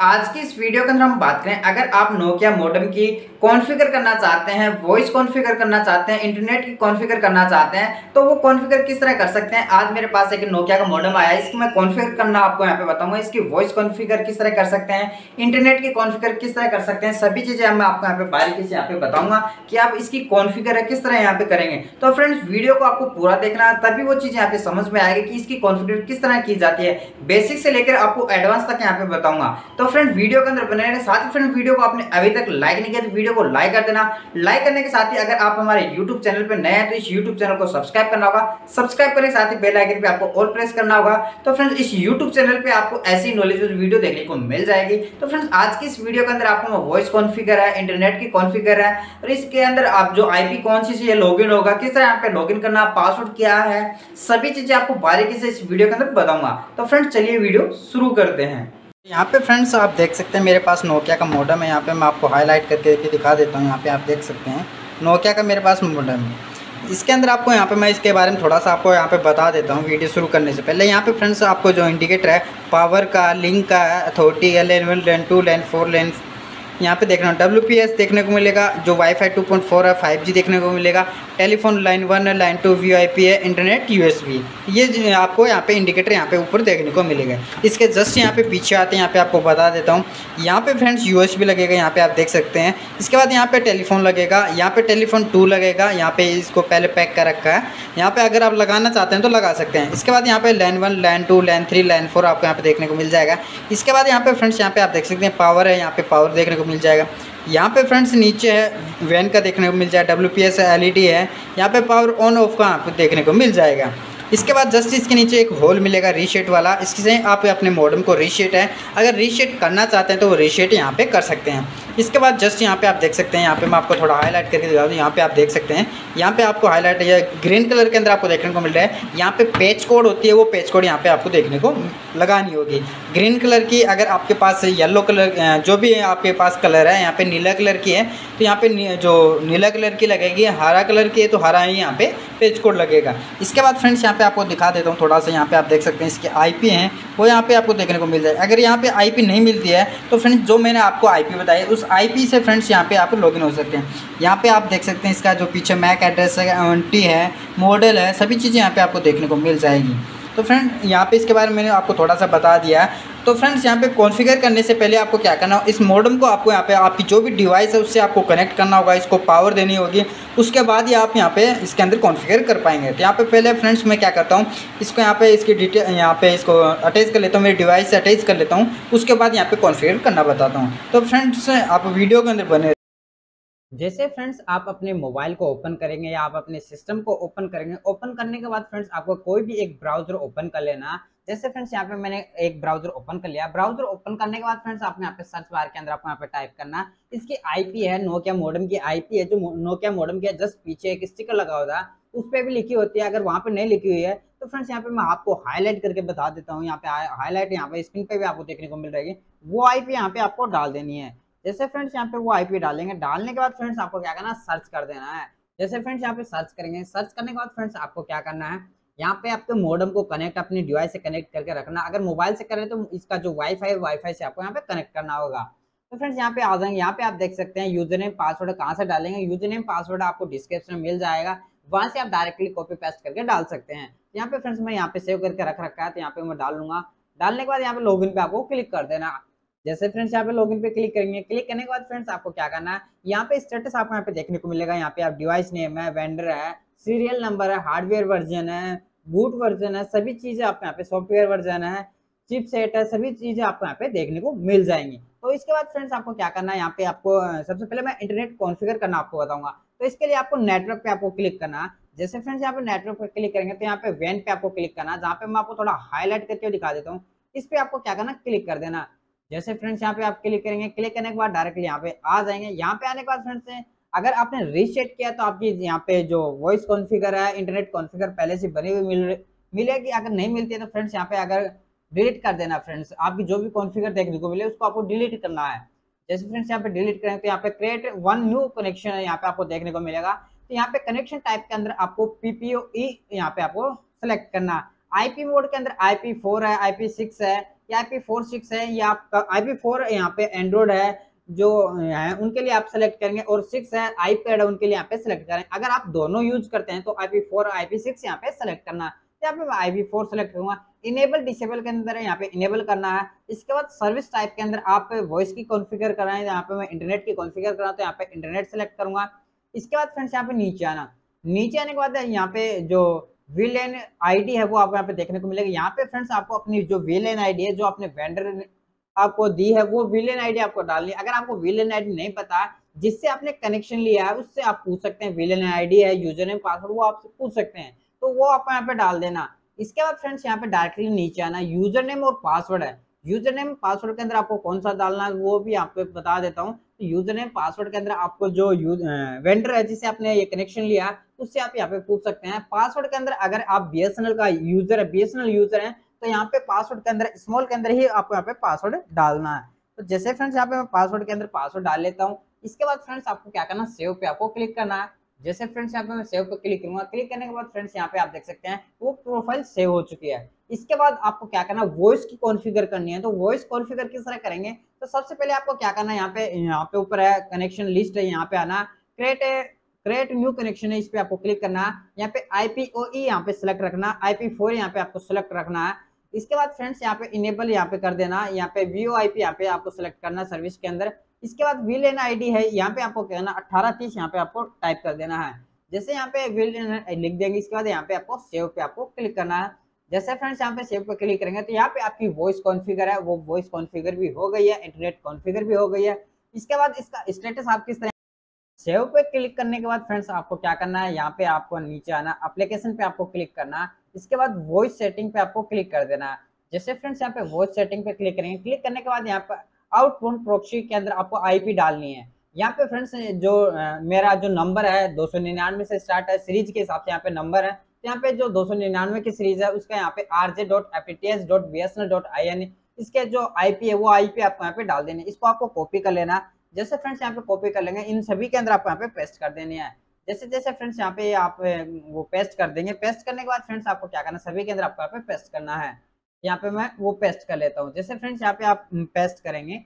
आज की इस वीडियो के अंदर हम बात करें, अगर आप नोकिया मॉडेम की कॉन्फ़िगर करना चाहते हैं, वॉइस कॉन्फ़िगर करना चाहते हैं, इंटरनेट की कॉन्फ़िगर करना चाहते हैं, तो वो कॉन्फ़िगर किस तरह कर सकते हैं। आज मेरे पास एक नोकिया का मॉडेम आया है, इसकी मैं कॉन्फ़िगर करना आपको यहाँ पे बताऊंगा। इसकी वॉइस कॉन्फ़िगर किस तरह कर सकते हैं, इंटरनेट की कॉन्फ़िगर किस तरह कर सकते हैं, सभी चीजें मैं आपको यहाँ पे बारीकी से यहाँ पे बताऊंगा कि आप इसकी कॉन्फ़िगर किस तरह यहाँ पे करेंगे। तो फ्रेंड्स, वीडियो को आपको पूरा देखना, तभी वो चीज यहाँ पे समझ में आएगी कि इसकी कॉन्फ़िगर किस तरह की जाती है। बेसिक से लेकर आपको एडवांस तक यहाँ पे बताऊंगा। तो फ्रेंड, वीडियो के अंदर बने रहने। साथ ही फ्रेंड, वीडियो को आपने अभी तक लाइक नहीं किया तो वीडियो को लाइक कर देना। लाइक करने के साथ ही अगर आप हमारे YouTube चैनल पे नए हैं तो इस YouTube चैनल को सब्सक्राइब करना होगा। सब्सक्राइब करने के साथ ही बेल आइकन पे आपको ऑल प्रेस करना होगा। तो फ्रेंड्स, इस YouTube चैनल पे आपको ऐसी नॉलेजेबल वीडियो देखने को मिल जाएगी। तो फ्रेंड्स, आज की इस वीडियो के अंदर आपको वॉइस कॉन्फ़िगर है, इंटरनेट की कॉन्फ़िगर है, और इसके अंदर आप जो आईपी कौन सी चीज लॉगिन होगा, किस तरह यहाँ पे लॉगिन करना, पासवर्ड क्या है, सभी चीजें आपको बारीकी से इस वीडियो के अंदर बताऊंगा। तो फ्रेंड्स, चलिए वीडियो शुरू करते हैं। यहाँ पे फ्रेंड्स, आप देख सकते हैं मेरे पास नोकिया का मॉडेम है। यहाँ पे मैं आपको हाईलाइट करके दिखा देता हूँ। यहाँ पे आप देख सकते हैं नोकिया का मेरे पास मॉडेम है। इसके अंदर आपको यहाँ पे मैं इसके बारे में थोड़ा सा आपको यहाँ पे बता देता हूँ वीडियो शुरू करने से पहले। यहाँ पे फ्रेंड्स, आपको जो इंडिकेटर है पावर का, लिंक का, अथॉरिटी है, लेन 1 लेन 2 लेन 4 लेन, यहाँ पे देखना WPS देखने को मिलेगा, जो वाईफाई 2.4 है, 5G देखने को मिलेगा, टेलीफोन लाइन 1 है, लाइन 2 VIP है, इंटरनेट USB। ये आपको यहाँ पे इंडिकेटर यहाँ पे ऊपर देखने को मिलेगा। इसके जस्ट यहाँ पे पीछे आते हैं, यहाँ पे आपको बता देता हूँ। यहाँ पे फ्रेंड्स USB लगेगा, यहाँ पे आप देख सकते हैं। इसके बाद यहाँ पे टेलीफोन लगेगा, यहाँ पे टेलीफोन 2 लगेगा। यहाँ पे इसको पहले पैक कर रखा है। यहाँ पे अगर आप लगाना चाहते हैं तो लगा सकते हैं। इसके बाद यहाँ पे लाइन 1 लाइन 2 लाइन 3 लाइन 4 आपको यहाँ पे देखने को मिल जाएगा। इसके बाद यहाँ पे फ्रेंड्स, यहाँ पे आप देख सकते हैं पावर है, यहाँ पे पावर देखने को मिल जाएगा। यहाँ पे फ्रेंड्स नीचे है वैन का देखने को मिल जाएगा, WPS है, LED है। यहाँ पे पावर ऑन ऑफ का आपको देखने को मिल जाएगा। इसके बाद जस्ट इसके नीचे एक होल मिलेगा रीसेट वाला। इससे आप अपने मॉडेम को रीसेट है, अगर रीसेट करना चाहते हैं तो वो रीसेट यहाँ पे कर सकते हैं। इसके बाद जस्ट यहाँ पे आप देख सकते हैं, यहाँ पे मैं आपको थोड़ा हाईलाइट करके दिखा दूँ। यहाँ पे आप देख सकते हैं, यहाँ पे आपको हाईलाइट है ग्रीन कलर के अंदर आपको देखने को मिल रहा है। यहाँ पे पेज कोड होती है, वो पेज कोड यहाँ पे आपको देखने को लगानी होगी ग्रीन कलर की। अगर आपके पास येलो कलर, जो भी आपके पास कलर है, यहाँ पे नीला कलर की है तो यहाँ पे जो नीला कलर की लगेगी, हरा कलर की है तो हरा ही यहाँ पे पेज कोड लगेगा। इसके बाद फ्रेंड्स, यहाँ पे आपको दिखा देता हूँ थोड़ा सा। यहाँ पे आप देख सकते हैं इसके IP हैं, वो यहाँ पे आपको देखने को मिल जाए। अगर यहाँ पे IP नहीं मिलती है तो फ्रेंड्स, जो मैंने आपको IP बताई उस IP से फ्रेंड्स यहाँ पे आप लॉगिन हो सकते हैं। यहाँ पे आप देख सकते हैं इसका जो पीछे मैक एड्रेस है, ONT है, मॉडल है, सभी चीज़ें यहाँ पे आपको देखने को मिल जाएगी। तो फ्रेंड, यहाँ पे इसके बारे में मैंने आपको थोड़ा सा बता दिया है। तो फ्रेंड्स, यहाँ पे कॉन्फ़िगर करने से पहले आपको क्या करना हो, इस मॉडेम को आपको यहाँ पे आपकी जो भी डिवाइस है उससे आपको कनेक्ट करना होगा, इसको पावर देनी होगी। उसके बाद ही आप यहाँ पे इसके अंदर कॉन्फ़िगर कर पाएंगे। तो यहाँ पे पहले फ्रेंड्स, मैं क्या करता हूँ, इसको यहाँ पे इसकी डिटेल यहाँ पे इसको अटैच कर लेता हूँ, मेरी डिवाइस से अटैच कर लेता हूँ। उसके बाद यहाँ पे कॉन्फ़िगर करना बताता हूँ। तो फ्रेंड्स, आप वीडियो के अंदर बने। जैसे फ्रेंड्स, आप अपने मोबाइल को ओपन करेंगे या आप अपने सिस्टम को ओपन करेंगे। ओपन करने के बाद फ्रेंड्स, आपको कोई भी एक ब्राउजर ओपन कर लेना। जैसे फ्रेंड्स, यहाँ पे मैंने एक ब्राउजर ओपन कर लिया। ब्राउजर ओपन करने के बाद फ्रेंड्स, आपको यहाँ पे सर्च बार के अंदर आपको यहाँ पे टाइप करना, इसकी IP है, नोकिया मॉडेम की IP है, जो नोकिया मॉडेम के जस्ट पीछे एक स्टिकर लगा होता है, उस पर भी लिखी होती है। अगर वहाँ पे नहीं लिखी हुई है तो फ्रेंड्स, यहाँ पे मैं आपको हाईलाइट करके बता देता हूँ। यहाँ पे हाईलाइट, यहाँ पे स्क्रीन पे भी आपको देखने को मिल रही है। वो IP यहाँ पे आपको डाल देनी है। जैसे फ्रेंड्स, यहाँ पे वो IP डालेंगे, डालने के बाद फ्रेंड्स, आपको क्या करना है, सर्च कर देना है। जैसे फ्रेंड्स, यहाँ पे सर्च करेंगे, सर्च करने के बाद फ्रेंड्स, आपको क्या करना है, यहाँ पे आपके मॉडेम को कनेक्ट अपनी डिवाइस से कनेक्ट करके रखना। अगर मोबाइल से करें तो इसका जो वाईफाई है, वाईफाई से आपको यहाँ पे कनेक्ट करना होगा। तो फ्रेंड्स, यहाँ पे आ जाएंगे। यहाँ पे आप देख सकते हैं यूजर नेम पासवर्ड कहाँ से डालेंगे। यूजर नेम पासवर्ड आपको डिस्क्रिप्शन में मिल जाएगा, वहां से आप डायरेक्टली कॉपी पेस्ट करके डाल सकते हैं। यहाँ पे फ्रेंड्स, मैं यहाँ पे सेव करके रख रखा है, तो यहाँ पे मैं डाल लूंगा। डालने के बाद यहाँ पे लॉगिन पे आपको क्लिक कर देना। जैसे फ्रेंड्स, यहाँ पे लॉगिन पे क्लिक करेंगे, क्लिक करने के बाद फ्रेंड्स, आपको क्या करना है, यहाँ पे स्टेटस आपको यहाँ पे देखने को मिलेगा। यहाँ पे आप डिवाइस नेम है, वेंडर है, सीरियल नंबर है, हार्डवेयर वर्जन है, बूट वर्जन है, सभी चीजें आपको यहाँ पे, सॉफ्टवेयर वर्जन है, चिपसेट है, सभी चीजें आपको यहाँ पे देखने को मिल जाएंगी। तो इसके बाद फ्रेंड्स, आपको क्या करना है, यहाँ पे आपको सबसे पहले मैं इंटरनेट कॉन्फ़िगर करना आपको बताऊंगा। तो इसके लिए आपको नेटवर्क पे आपको क्लिक करना है। जैसे फ्रेंड्स, यहाँ पे नेटवर्क पे क्लिक करेंगे तो यहाँ पे वैन पे आपको क्लिक करना है, जहाँ पे मैं आपको थोड़ा हाईलाइट करके दिखा देता हूँ। इस पे आपको क्या करना, क्लिक कर देना। जैसे फ्रेंड्स, यहाँ पे आप क्लिक करेंगे, क्लिक करने के बाद डायरेक्टली यहाँ पे आ जाएंगे। यहाँ पे आने के बाद फ्रेंड्स, अगर आपने रीसेट किया तो आपकी यहाँ पे जो वॉइस कॉन्फ़िगर है, इंटरनेट कॉन्फ़िगर पहले से बनी हुई मिलेगी। अगर नहीं मिलती है तो फ्रेंड्स, यहाँ पे अगर डिलीट कर देना। फ्रेंड्स, आपकी जो भी कॉन्फ़िगर देखने को मिले उसको आपको डिलीट करना है। जैसे फ्रेंड्स, यहाँ पे डिलीट करेंगे तो यहाँ पे क्रिएट वन न्यू कनेक्शन है, यहाँ पे आपको देखने को मिलेगा। तो यहाँ पे कनेक्शन टाइप के अंदर आपको PPOE यहाँ पे आपको सेलेक्ट करना। IP मोड के अंदर IP4 है, IP6 है, या IP46 है, या आपका IP4 यहाँ पे एंड्रॉइड है जो है उनके लिए आप सेलेक्ट करेंगे, और 6 है आईपैड है उनके लिए यहाँ पे सेलेक्ट करें। अगर आप दोनों यूज करते हैं तो IP4 और IP6 यहाँ पे सेलेक्ट करना। यहाँ पे मैं IP4 सेलेक्ट करूंगा। इनेबल डिसेबल के अंदर यहाँ पे इनेबल करना है। इसके बाद सर्विस टाइप के अंदर आप वॉइस की कॉन्फ़िगर करना है, यहाँ पे मैं इंटरनेट की कॉन्फ़िगर कर रहा हूँ तो यहाँ पे इंटरनेट सेलेक्ट करूंगा। इसके बाद फ्रेंड्स यहाँ पे नीचे आना। नीचे आने के बाद यहाँ पे जो वीलेन आईडी है वो आपको यहाँ पे देखने को मिलेगी। यहाँ पे फ्रेंड्स आपको अपनी जो वीलेन आईडी है जो अपने वेंडर ने आपको दी है वो वीलेन आईडी आपको डालनी है। अगर आपको वीलेन आईडी नहीं पता जिससे आपने कनेक्शन लिया है उससे आप पूछ सकते हैं। वीलेन आईडी है, यूजर नेम, पासवर्ड, वो आपसे पूछ सकते हैं, तो वो आप यहाँ पे डाल देना। इसके बाद फ्रेंड्स यहाँ पे डायरेक्टली नीचे आना। यूजर नेम और पासवर्ड है, यूजर नेम पासवर्ड के अंदर आपको कौन सा डालना है वो भी आपको बता देता हूँ। तो यूजर नेम पासवर्ड के अंदर आपको जो वेंडर है जिससे आपने ये कनेक्शन लिया उससे आप यहाँ पे पूछ सकते हैं। पासवर्ड के अंदर अगर आप बीएसएनएल का यूजर है, बीएसएनएल यूजर है, तो यहाँ पे पासवर्ड के अंदर स्मॉल के अंदर ही आपको यहाँ पे पासवर्ड डालना है। तो जैसे फ्रेंड्स यहाँ पे मैं पासवर्ड के अंदर पासवर्ड डाल लेता हूँ। इसके बाद फ्रेंड्स आपको क्या करना, सेव पे आपको क्लिक करना है। जैसे फ्रेंड्स यहाँ पे मैं सेव पे क्लिक करूंगा, क्लिक करने के बाद फ्रेंड्स यहाँ पे आप देख सकते हैं वो प्रोफाइल सेव हो चुकी है। इसके बाद आपको क्या करना, वॉइस की कॉन्फ़िगर करनी है। तो वॉइस कॉन्फ़िगर किस तरह करेंगे, तो सबसे पहले आपको क्या करना है, यहाँ पे ऊपर है कनेक्शन लिस्ट है, यहाँ पे आना, क्रिएट न्यू कनेक्शन है, इस पे आपको क्लिक करना है। यहाँ पे IPOE यहाँ पे सिलेक्ट रखना, IP4 यहाँ पे आपको सिलेक्ट रखना है। इसके बाद फ्रेंड्स यहाँ पे इनेबल यहाँ पे कर देना, यहाँ पे VoIP यहाँ पे आपको सिलेक्ट करना सर्विस के अंदर। इसके बाद VLAN ID है, यहाँ पे आपको कहना 1830 यहाँ पे आपको टाइप कर देना है। जैसे यहाँ पे VLAN लिख देंगे, इसके बाद यहाँ पे आपको सेव पे आपको क्लिक करना है। जैसे फ्रेंड्स यहाँ पे सेव पे क्लिक करेंगे तो यहाँ पे आपकी वॉइस कॉन्फ़िगर है, वो वॉइस कॉन्फ़िगर भी हो गई है, इंटरनेट कॉन्फ़िगर भी हो गई है। इसके बाद इसका स्टेटस आप किस तरह, सेव पे क्लिक करने के बाद फ्रेंड्स आपको क्या करना है, यहाँ पे आपको नीचे आना, एप्लीकेशन पे आपको क्लिक करना है। इसके बाद वॉइस सेटिंग पे आपको क्लिक कर देना है। जैसे फ्रेंड्स यहाँ पे वॉइस सेटिंग पे क्लिक करेंगे, क्लिक करने के बाद यहाँ पे आउटबाउंड प्रॉक्सी के अंदर आपको IP डालनी है। यहाँ पे फ्रेंड्स जो मेरा जो नंबर है 299 से स्टार्ट है, सीरीज के हिसाब से यहाँ पे नंबर है। तो यहाँ पे जो 299 की सीरीज है उसका यहाँ पे rj.apts.bsnl.in इसके जो IP है वो IP आपको यहाँ पे डाल देने। इसको आपको कॉपी कर लेना। जैसे फ्रेंड्स यहाँ पे कॉपी कर लेंगे, इन सभी के अंदर आपको यहाँ पे पेस्ट कर देनी है। जैसे जैसे फ्रेंड्स यहाँ पे आप वो पेस्ट कर देंगे, पेस्ट करने के बाद फ्रेंड्स आपको क्या करना, सभी के अंदर आपको यहाँ पे पेस्ट करना है। यहाँ पे मैं वो पेस्ट कर लेता हूँ। जैसे फ्रेंड्स यहाँ पे आप पेस्ट करेंगे,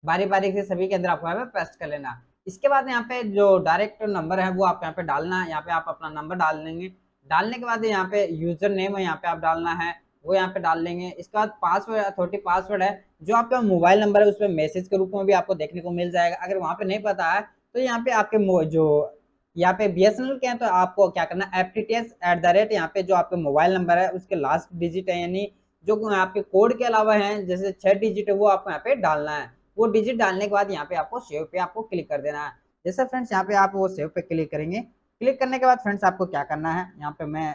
बारी बारी से सभी के अंदर आपको यहाँ पे पेस्ट कर लेना। इसके बाद यहाँ पे जो डायरेक्ट नंबर है वो आप यहाँ पे डालना है। यहाँ पे आप अपना नंबर डाल देंगे। डालने के बाद यहाँ पे यूजर नेम है, यहाँ पे आप डालना है, वो यहाँ पे डाल लेंगे। इसके बाद पासवर्ड, अथॉरिटी पासवर्ड है जो आपका मोबाइल नंबर है उस पर मैसेज के रूप में भी आपको देखने को मिल जाएगा। अगर वहाँ पे नहीं पता है तो यहाँ पे आपके जो यहाँ पे BSNL के हैं तो आपको क्या करना, FTTS@ यहाँ पे जो आपके मोबाइल नंबर है उसके लास्ट डिजिट है, यानी जो आपके कोड के अलावा है जैसे 6 डिजिट है वो आपको यहाँ पे डालना है। वो डिजिट डालने के बाद यहाँ पे आपको सेव पे आपको क्लिक कर देना है। जैसे फ्रेंड्स यहाँ पे आप वो सेव पे क्लिक करेंगे, क्लिक करने के बाद फ्रेंड्स आपको क्या करना है, यहाँ पे मैं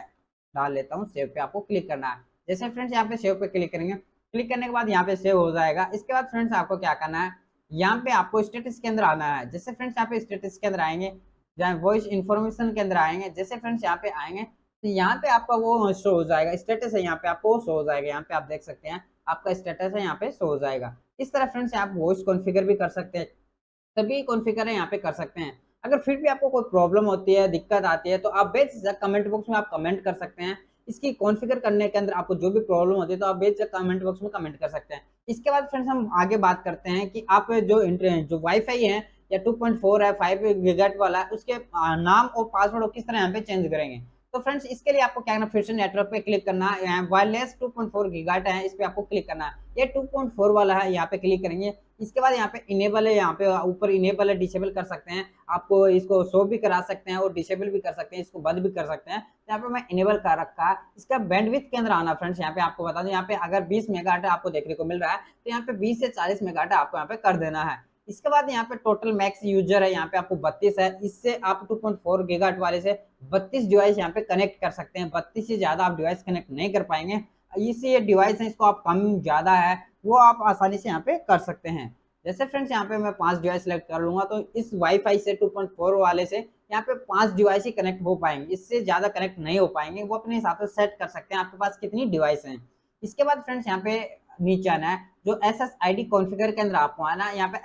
डाल लेता हूँ, सेव पे आपको क्लिक करना है। जैसे फ्रेंड्स यहाँ पे सेव पे क्लिक करेंगे, क्लिक करने के बाद यहाँ पे सेव हो जाएगा। इसके बाद फ्रेंड्स आपको क्या करना है, यहाँ पे आपको स्टेटस के अंदर आना है। जैसे फ्रेंड्स यहाँ पे स्टेटस के अंदर आएंगे, जहाँ वॉइस इन्फॉर्मेशन के अंदर आएंगे, जैसे फ्रेंड्स यहाँ पे आएंगे तो यहाँ पे आपका वो शो हो जाएगा, स्टेटस है यहाँ पे आपको शो हो जाएगा। यहाँ पे आप देख सकते हैं आपका स्टेटस है यहाँ पे शो हो जाएगा। इस तरह फ्रेंड्स आप वॉइस कॉन्फ़िगर भी कर सकते हैं, सभी कॉन्फ़िगर यहाँ पे कर सकते हैं। अगर फिर भी आपको कोई प्रॉब्लम होती है, दिक्कत आती है तो आप बेझिझक कमेंट बॉक्स में आप कमेंट कर सकते हैं। इसकी कॉन्फ़िगर करने के अंदर आपको जो भी प्रॉब्लम होती है तो आप बेझिझक कमेंट बॉक्स में कमेंट कर सकते हैं। इसके बाद फ्रेंड्स हम आगे बात करते हैं कि आप जो वाईफाई है या 2.4 है, 5 गीगाहर्ट्ज वाला है, उसके नाम और पासवर्ड किस तरह यहाँ पे चेंज करेंगे। तो फ्रेंड्स इसके लिए आपको क्या करना, फिर से नेटवर्क पे क्लिक करना है, वायरलेस 2.4 गीगाहर्ट्ज है इस पे आपको क्लिक करना है। ये 2.4 वाला है, यहाँ पे क्लिक करेंगे। इसके बाद यहाँ पे इनेबल है, यहाँ पे ऊपर इनेबल है, डिसेबल कर सकते हैं। आपको इसको शो भी करा सकते हैं और डिसेबल भी कर सकते हैं, इसको बंद भी कर सकते हैं। यहाँ पे मैं इनेबल कर रखा है। इसका बैंडविड्थ के अंदर आना फ्रेंड्स, यहाँ पे आपको बता दूं, यहाँ पे अगर 20 मेगाहर्ट्ज आपको देखने को मिल रहा है तो यहाँ पे 20 से 40 मेगाहर्ट्ज आपको यहाँ पे कर देना है। इसके बाद यहाँ पे टोटल मैक्स यूजर है, यहाँ पे आपको 32 है। इससे आप 2.4 गीगाहर्ट्ज वाले से 32 डिवाइस यहाँ पे कनेक्ट कर सकते हैं। 32 से ज्यादा आप डिवाइस कनेक्ट नहीं कर पाएंगे। इससे ये डिवाइस है, इसको आप कम ज्यादा है वो आप आसानी से यहाँ पे कर सकते हैं। जैसे फ्रेंड्स यहाँ पे मैं 5 डिवाइस सेलेक्ट कर लूंगा तो इस वाईफाई से 2.4 वाले से यहाँ पे 5 डिवाइस ही कनेक्ट हो पाएंगे, इससे ज्यादा कनेक्ट नहीं हो पाएंगे। वो अपने हिसाब से सेट कर सकते हैं आपके पास कितनी डिवाइस हैं। इसके बाद फ्रेंड्स यहाँ पे नीचे आना है, जो SSID कॉन्फ़िगर के अंदर आपको आना है। यहाँ पे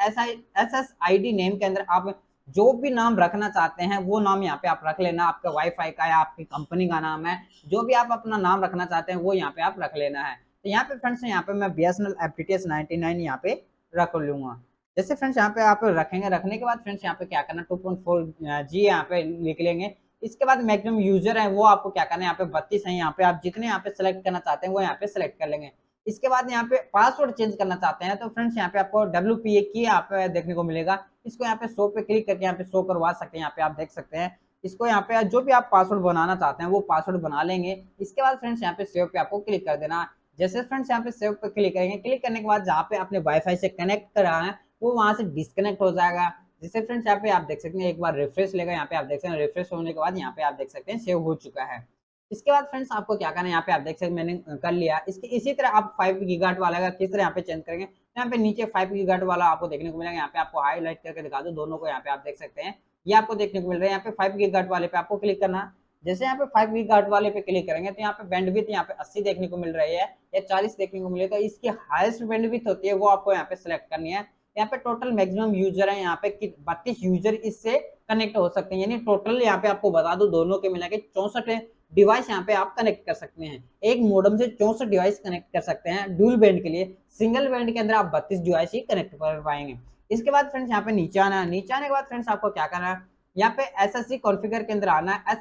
SSID नेम के अंदर आप जो भी नाम रखना चाहते हैं वो नाम यहाँ पे आप रख लेना। आपका वाईफाई का या आपकी कंपनी का नाम है, जो भी आप अपना नाम रखना चाहते हैं वो यहाँ पे आप रख लेना है। तो यहाँ पे फ्रेंड्स यहाँ पे मैं BSNL FTTH 99 यहाँ पे रख लूंगा। जैसे फ्रेंड्स यहाँ पे आप रखेंगे, रखने के बाद फ्रेंड्स यहाँ पे क्या करना, 2.4G यहाँ पे लिख लेंगे। इसके बाद मैक्सिमम यूजर है वो आपको क्या करना है, यहाँ पे 32 है, यहाँ पे आप जितने यहाँ पे सेलेक्ट करना चाहते हैं वो यहाँ पे सेलेक्ट कर लेंगे। इसके बाद यहाँ पे पासवर्ड चेंज करना चाहते हैं तो फ्रेंड्स यहाँ पे आपको WPA की यहाँ पे देखने को मिलेगा, इसको यहाँ पे शो पे क्लिक करके यहाँ पे शो करवा सकते हैं। यहाँ पे आप देख सकते हैं, इसको यहाँ पे जो भी आप पासवर्ड बनाना चाहते हैं वो पासवर्ड बना लेंगे। इसके बाद फ्रेंड्स यहाँ पे सेव पे आपको क्लिक कर देना। जैसे फ्रेंड्स यहाँ पे सेव पे क्लिक करेंगे, क्लिक करने के बाद जहाँ पे अपने वाईफाई से कनेक्ट करा है वो वहां से डिस्कनेक्ट हो जाएगा। जैसे फ्रेंड्स यहाँ पे आप देख सकते हैं, एक बार रिफ्रेश लेगा, यहाँ पे आप देख सकते हैं रिफ्रेश होने के बाद यहाँ पे आप देख सकते हैं सेव हो चुका है। इसके बाद फ्रेंड्स आपको क्या करना है, यहाँ पे आप देख सकते हैं मैंने कर लिया। इसके इसी तरह आप 5 गीगाहर्ट्ज वाला का किस तरह यहाँ पे चेंज करेंगे, यहाँ पे नीचे 5 गीगाहर्ट्ज वाला आपको देखने को मिलेगा। यहाँ पे आपको हाईलाइट करके दिखा दो दोनों को, यहाँ पे आप देख सकते हैं ये आपको देखने को मिल रहा है। यहाँ पे 5 गीगाहर्ट्ज वाले पे आपको क्लिक करना। जैसे यहाँ पे 5 गीगाहर्ट्ज वाले पे क्लिक करेंगे तो यहाँ पे बैंडविड्थ यहाँ पे 80 देखने को मिल रही है या 40 देखने को मिले, तो इसकी हाईएस्ट बैंडविड्थ होती है वो आपको यहाँ पे सिलेक्ट करनी है। यहाँ पे टोटल मैक्सिमम यूजर है, यहाँ पे 32 यूजर इससे कनेक्ट हो सकते हैं, यानी टोटल यहाँ पे आपको बता दो दोनों के मिला के 64 डिवाइस यहाँ पे आप कनेक्ट कर सकते हैं। एक मॉडेम से 64 डिवाइस कनेक्ट कर सकते हैं डुअल बैंड के लिए। सिंगल बैंड के अंदर आप 32 डिवाइस ही कनेक्ट कर पाएंगे। इसके बाद फ्रेंड्स यहाँ पे नीचे आना है, नीचे आने के बाद फ्रेंड्स आपको क्या करना है, यहाँ पे SSC कॉन्फ़िगर के अंदर आना है।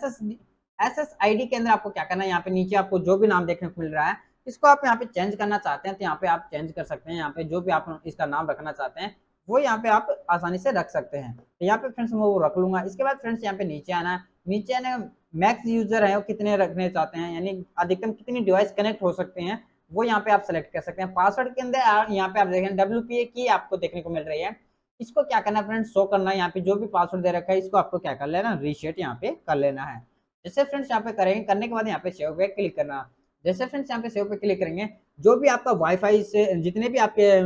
SSID के अंदर आपको क्या करना है, यहाँ पे नीचे आपको जो भी नाम देखने को मिल रहा है इसको आप यहाँ पे चेंज करना चाहते हैं तो यहाँ पे आप चेंज कर सकते हैं। यहाँ पे जो भी आप इसका नाम रखना चाहते हैं वो यहाँ पे आप आसानी से रख सकते हैं। तो यहाँ पे फ्रेंड्स मैं वो रख लूंगा। इसके बाद फ्रेंड्स यहाँ पे नीचे आना है, नीचे आने मैक्स यूजर है वो कितने रखने चाहते हैं, यानी अधिकतम कितनी डिवाइस कनेक्ट हो सकते हैं वो यहाँ पे आप सेलेक्ट कर सकते हैं। पासवर्ड के अंदर यहाँ पे आप देखें WPA की आपको देखने को मिल रही है, इसको क्या करना है फ्रेंड्स शो करना है। यहाँ पे जो भी पासवर्ड दे रखा है इसको आपको क्या कर लेना, रीसेट यहाँ पे कर लेना है। जैसे फ्रेंड्स यहाँ पे करेंगे, करने के बाद यहाँ पे सेव पे क्लिक करना। जैसे फ्रेंड्स यहाँ पे सेव पे क्लिक करेंगे, जो भी आपका वाईफाई से जितने भी आपके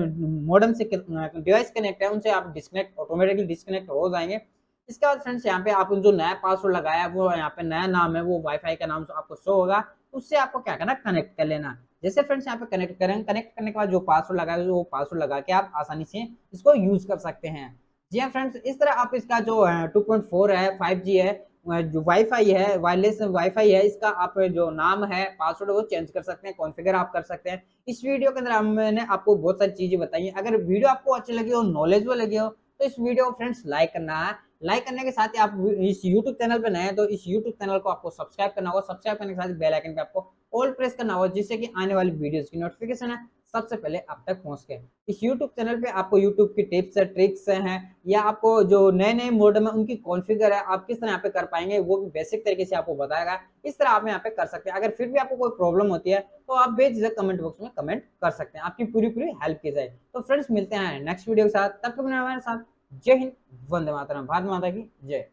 मॉडेम से डिवाइस कनेक्ट है उनसे आप डिस्कनेक्ट ऑटोमेटिकली डिस्कनेक्ट हो जाएंगे। इसके बाद फ्रेंड्स यहाँ पे आप जो नया पासवर्ड लगाया है वो यहाँ पे नया नाम है वो वाईफाई का नाम आपको शो होगा, उससे आपको क्या करना कनेक्ट कर लेना। जैसे फ्रेंड्स यहाँ पे कनेक्ट करेंगे, कनेक्ट करने के बाद जो पासवर्ड लगाया वो पासवर्ड लगा के आप आसानी से इसको यूज कर सकते हैं। जी हाँ फ्रेंड्स, इस तरह आप इसका जो 2.4 है 5G है जो वाईफाई है वायरलेस वाईफाई है इसका आप जो नाम है पासवर्ड वो चेंज कर सकते हैं, कॉन्फ़िगर आप कर सकते हैं। इस वीडियो के अंदर मैंने आपको बहुत सारी चीजें बताई हैं। अगर वीडियो आपको अच्छी लगी हो, नॉलेजेबल लगी हो तो इस वीडियो को फ्रेंड्स लाइक करना है। लाइक करने के साथ ही आप इस यूट्यूब चैनल पे नए हैं तो इस यूट्यूब चैनल को आपको सब्सक्राइब करना होगा। सब्सक्राइब करने के साथ बेल आइकन पे आपको ऑल प्रेस करना होगा जिससे कि आने वाली वीडियोस की नोटिफिकेशन है सबसे पहले आप तक पहुंच के। इस YouTube चैनल पे आपको YouTube की टिप्स ट्रिक्स हैं या आपको जो नए नए मॉडल है उनकी कॉन्फ़िगर है आप किस तरह यहाँ पे कर पाएंगे वो भी बेसिक तरीके से आपको बताएगा। इस तरह आप यहाँ पे कर सकते हैं। अगर फिर भी आपको कोई प्रॉब्लम होती है तो आप बेझिझक कमेंट बॉक्स में कमेंट कर सकते हैं, आपकी पूरी हेल्प की जाए। तो फ्रेंड्स मिलते हैं नेक्स्ट वीडियो के साथ, तब तक हमारे साथ। जय हिंद, वंदे मातरम, भारत माता की जय।